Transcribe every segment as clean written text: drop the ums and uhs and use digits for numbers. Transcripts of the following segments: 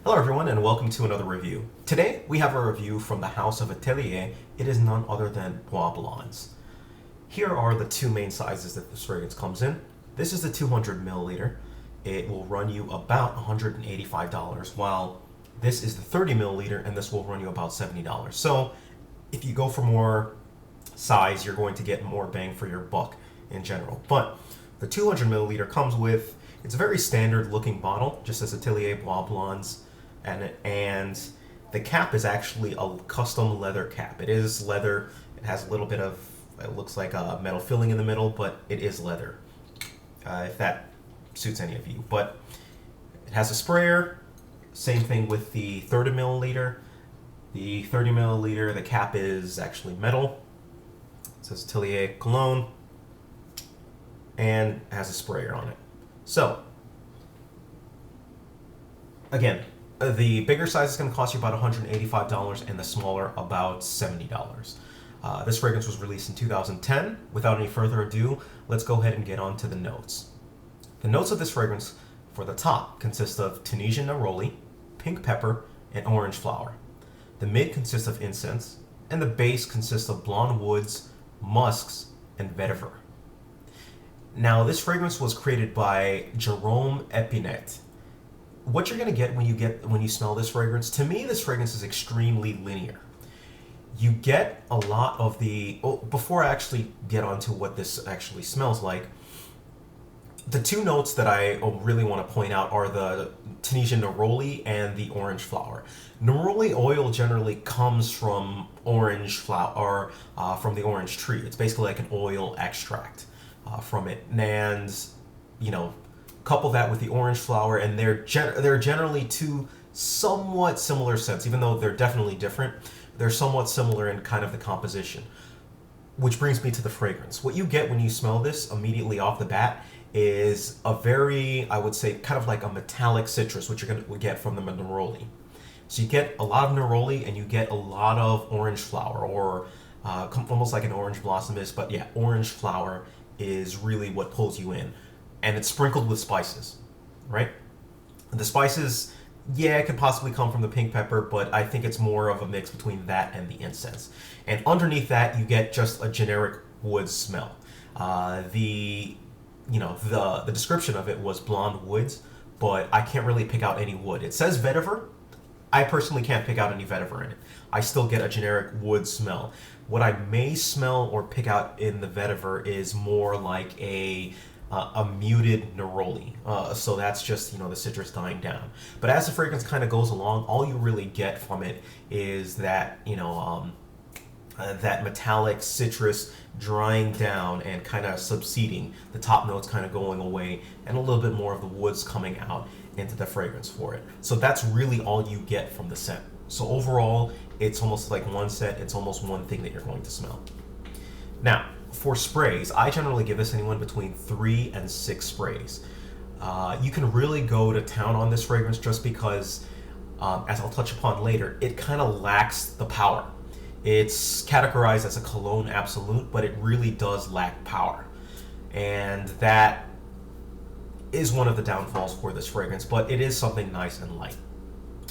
Hello everyone and welcome to another review. Today we have a review from the house of Atelier. It is none other than Bois blondes. Here are the two main sizes that this fragrance comes in. This is the 200 milliliter. It will run you about $185, while this is the 30 milliliter and this will run you about $70. So if you go for more size, you're going to get more bang for your buck in general. But the 200 milliliter comes with, it's a very standard looking bottle, just as Atelier Bois blondes. And the cap is actually a custom leather cap. It is leather. It has a little bit of, it looks like a metal filling in the middle, but it is leather, if that suits any of you. But it has a sprayer. Same thing with the 30 milliliter. The 30 milliliter, the cap is actually metal. It says Atelier Cologne and has a sprayer on it. So, again, the bigger size is going to cost you about $185 and the smaller about $70. This fragrance was released in 2010. Without any further ado, let's go ahead and get on to the notes. The notes of this fragrance for the top consist of Tunisian neroli, pink pepper, and orange flower. The mid consists of incense, and the base consists of blonde woods, musks, and vetiver. Now, this fragrance was created by Jerome Epinette. What you're going to get when you smell this fragrance, to me, this fragrance is extremely linear. You get a lot of the... Oh, before I actually get onto what this actually smells like, the two notes that I really want to point out are the Tunisian neroli and the orange flower. Neroli oil generally comes from orange flower, or from the orange tree. It's basically like an oil extract from it. And, you know, couple that with the orange flower, and they're generally two somewhat similar scents, even though they're definitely different. They're somewhat similar in kind of the composition. Which brings me to the fragrance. What you get when you smell this immediately off the bat is a very, I would say, kind of like a metallic citrus, which you're going to get from the neroli. So you get a lot of neroli and you get a lot of orange flower, or almost like an orange blossom is, but yeah, orange flower is really what pulls you in. And it's sprinkled with spices, right? The spices, yeah, it could possibly come from the pink pepper, but I think it's more of a mix between that and the incense. And underneath that, you get just a generic wood smell. The description of it was blonde woods, but I can't really pick out any wood. It says vetiver. I personally can't pick out any vetiver in it. I still get a generic wood smell. What I may smell or pick out in the vetiver is more like a muted neroli. So that's just, the citrus dying down. But as the fragrance kind of goes along, all you really get from it is that, that metallic citrus drying down and kind of subsiding, the top notes kind of going away, and a little bit more of the woods coming out into the fragrance for it. So that's really all you get from the scent. So overall, it's almost like one scent, it's almost one thing that you're going to smell. Now, for sprays, I generally give this anyone between 3 and 6 sprays. You can really go to town on this fragrance just because, as I'll touch upon later, it kind of lacks the power. It's categorized as a cologne absolute, but it really does lack power. And that is one of the downfalls for this fragrance, but it is something nice and light.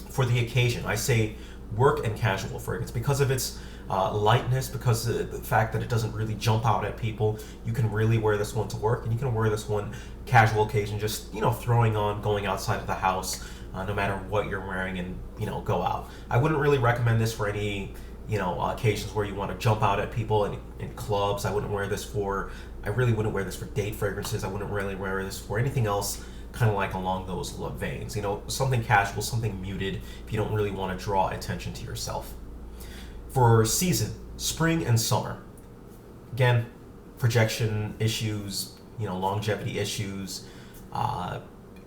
For the occasion, I say work and casual fragrance because of its lightness, because of the fact that it doesn't really jump out at people. You can really wear this one to work, and you can wear this one casual occasion, just throwing on, going outside of the house, no matter what you're wearing, and go out. I wouldn't really recommend this for any occasions where you want to jump out at people in clubs. I really wouldn't wear this for date fragrances. I wouldn't really wear this for anything else kind of like along those veins. Something casual, something muted, if you don't really want to draw attention to yourself. For season, spring and summer. Again, projection issues, longevity issues.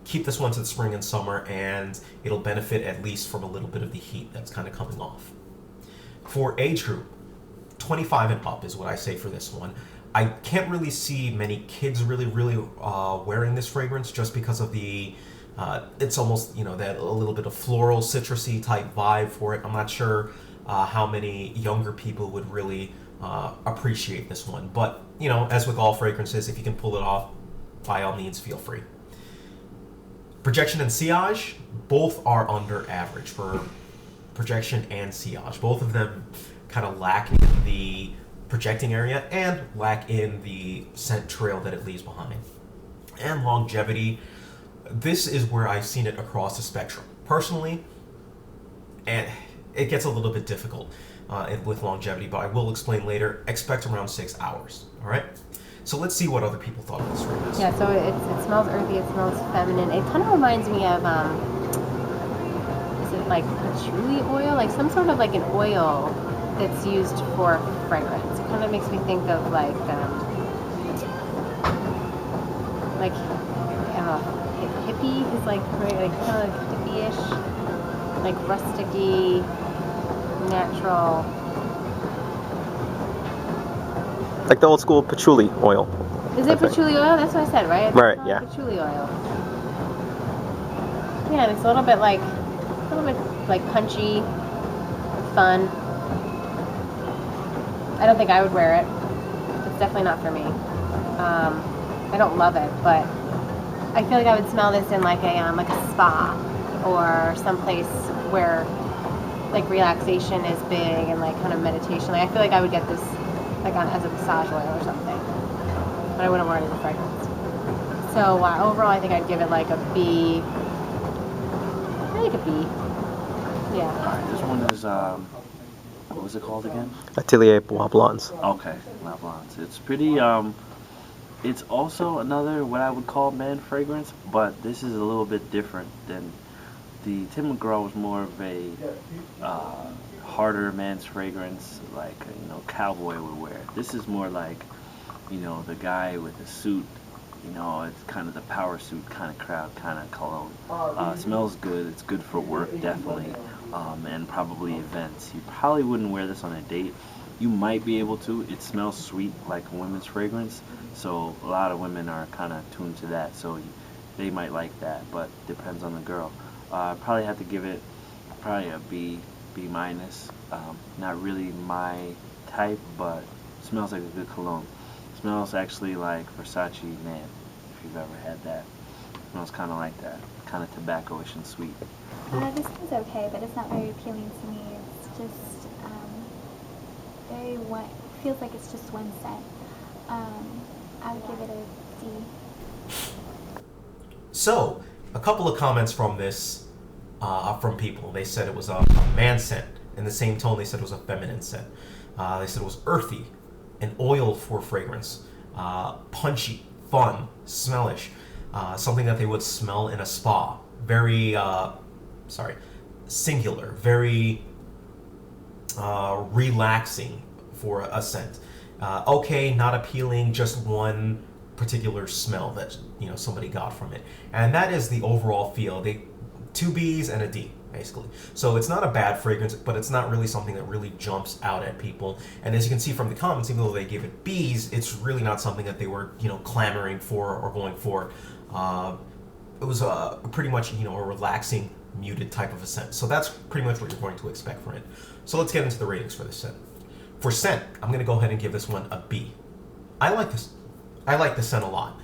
Keep this one to the spring and summer, and it'll benefit at least from a little bit of the heat that's kind of coming off. For age group, 25 and up is what I say for this one. I can't really see many kids really wearing this fragrance just because of the it's almost that a little bit of floral citrusy type vibe for it. I'm not sure how many younger people would really appreciate this one, but as with all fragrances, if you can pull it off, by all means feel free. Projection and sillage, both are under average for projection and sillage. Both of them kind of lack in the projecting area and lack in the scent trail that it leaves behind. And longevity, this is where I've seen it across the spectrum. Personally, and it gets a little bit difficult with longevity, but I will explain later. Expect around 6 hours, all right? So let's see what other people thought of this fragrance. Yeah, so it smells earthy, it smells feminine. It kind of reminds me of, is it like patchouli oil? Like some sort of like an oil that's used for fragrance. It kind of makes me think of like I don't know, hippie is like kind of hippie-ish, like rusticy, natural. Like the old school patchouli oil. Is it patchouli oil? That's what I said, right? Right, yeah. Patchouli oil. Yeah, and it's a little bit like punchy, fun. I don't think I would wear it. It's definitely not for me. I don't love it, but I feel like I would smell this in like a spa or someplace where like relaxation is big and like kind of meditation. Like I feel like I would get this like as a massage oil or something, but I wouldn't wear it as a fragrance. So overall, I think I'd give it like a B. I think a B. Yeah. Alright, this one is what was it called again? Atelier Bois Blondes. Okay, La Blondes. It's pretty it's also another what I would call man fragrance, but this is a little bit different than the Tim McGraw was more of a harder man's fragrance, like cowboy would wear. This is more like the guy with the suit. It's kind of the power suit kind of crowd, kind of cologne. Smells good. It's good for work, definitely, and probably events. You probably wouldn't wear this on a date. You might be able to. It smells sweet like a women's fragrance, so a lot of women are kind of tuned to that, so they might like that, but depends on the girl. Probably have to give it probably a B minus. Not really my type, but smells like a good cologne. Smells actually like Versace Man, if you've ever had that. Smells kind of like that, kind of tobacco-ish and sweet. This one's okay, but it's not very appealing to me. It's just very one. Feels like it's just one scent. I would give it a D. So, a couple of comments from this, from people. They said it was a man scent. In the same tone, they said it was a feminine scent. They said it was earthy, an oil for fragrance, punchy, fun, smellish, something that they would smell in a spa. Very, singular, very relaxing for a scent. Okay, not appealing, just one particular smell that somebody got from it, and that is the overall feel. They 2 B's and a D basically. So it's not a bad fragrance, but it's not really something that really jumps out at people. And as you can see from the comments, even though they gave it B's, it's really not something that they were clamoring for or going for. It was pretty much a relaxing, muted type of a scent. So that's pretty much what you're going to expect from it. So let's get into the ratings for this scent. For scent, I'm going to go ahead and give this one a B. I like this. I like this scent a lot.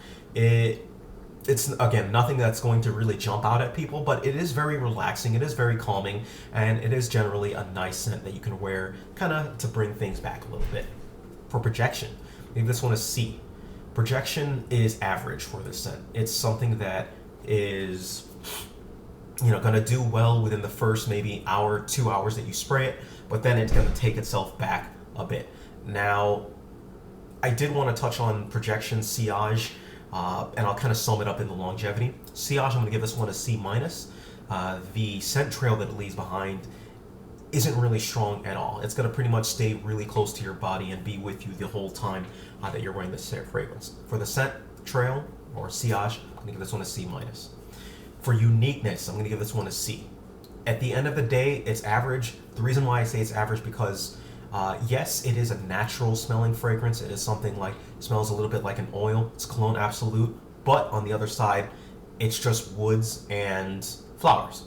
It's, again, nothing that's going to really jump out at people, but it is very relaxing, it is very calming, and it is generally a nice scent that you can wear kind of to bring things back a little bit. For projection, maybe this one is C. Projection is average for this scent. It's something that is going to do well within the first maybe hour, 2 hours that you spray it, but then it's going to take itself back a bit. Now, I did want to touch on projection, sillage, and I'll kind of sum it up in the longevity. Sillage, I'm going to give this one a C minus. The scent trail that it leaves behind isn't really strong at all. It's going to pretty much stay really close to your body and be with you the whole time that you're wearing this fragrance. For the scent trail, or sillage, I'm going to give this one a C minus. For uniqueness, I'm going to give this one a C. At the end of the day, it's average. The reason why I say it's average because yes, it is a natural smelling fragrance. It is something like, smells a little bit like an oil. It's Cologne Absolute, but on the other side, it's just woods and flowers.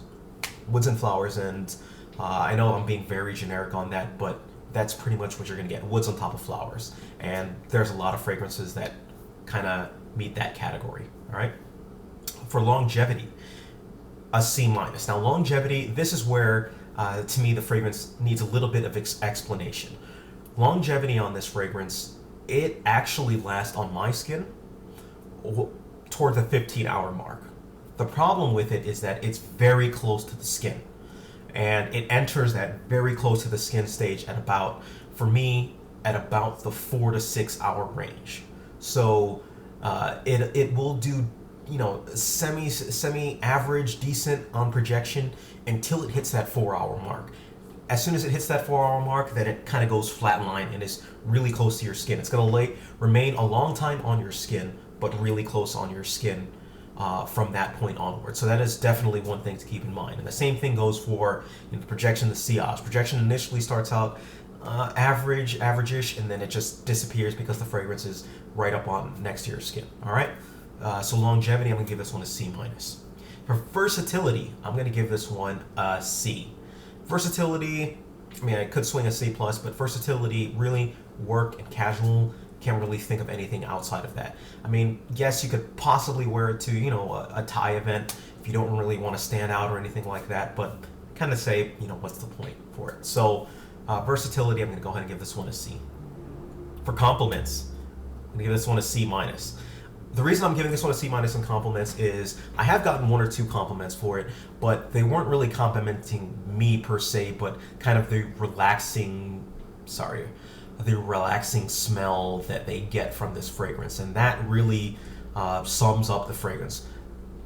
Woods and flowers, and I know I'm being very generic on that, but that's pretty much what you're gonna get, woods on top of flowers. And there's a lot of fragrances that kind of meet that category, all right? For longevity, a C minus. Now, longevity, this is where, to me, the fragrance needs a little bit of explanation. Longevity on this fragrance, it actually lasts on my skin toward the 15-hour mark. The problem with it is that it's very close to the skin, and it enters that very close to the skin stage at about, for me, at about the 4 to 6 hour range. So it will do, you know, semi average, decent on projection until it hits that 4 hour mark. As soon as it hits that 4 hour mark, then it kind of goes flatline and is really close to your skin. It's going to remain a long time on your skin, but really close on your skin from that point onward. So that is definitely one thing to keep in mind. And the same thing goes for, you know, the projection, the sillage. Projection initially starts out average-ish, and then it just disappears because the fragrance is right up on next to your skin. All right. So longevity, I'm gonna give this one a C minus. For versatility, I'm gonna give this one a C. Versatility, I mean, I could swing a C plus, but versatility, really work and casual. Can't really think of anything outside of that. I mean, yes, you could possibly wear it to, you know, a tie event if you don't really want to stand out or anything like that, but kind of say, you know, what's the point for it? So versatility, I'm going to go ahead and give this one a C. For compliments, I'm going to give this one a C minus. The reason I'm giving this one a C minus in compliments is I have gotten 1 or 2 compliments for it, but they weren't really complimenting me per se, but kind of the relaxing smell that they get from this fragrance, and that really sums up the fragrance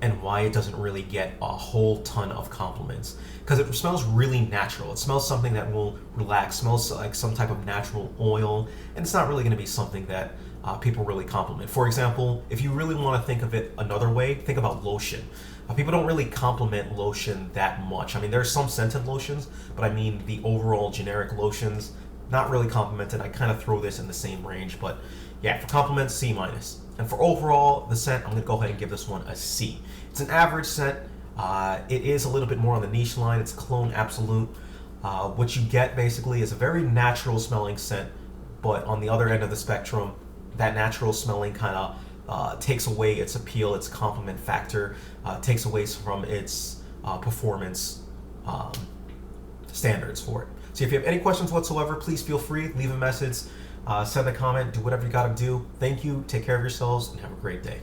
and why it doesn't really get a whole ton of compliments, because it smells really natural. It smells something that will relax, smells like some type of natural oil, and it's not really going to be something that people really compliment. For example, if you really want to think of it another way, think about lotion. People don't really compliment lotion that much. I mean, there's some scented lotions, but I mean the overall generic lotions, not really complimented. I kind of throw this in the same range, but yeah, for compliments, C minus. And for overall, the scent, I'm going to go ahead and give this one a C. It's an average scent. It is a little bit more on the niche line. It's Cologne Absolute. What you get basically is a very natural smelling scent, but on the other end of the spectrum, that natural smelling kind of takes away its appeal, its compliment factor, takes away from its performance standards for it. So if you have any questions whatsoever, please feel free, leave a message, send a comment, do whatever you gotta do. Thank you, take care of yourselves, and have a great day.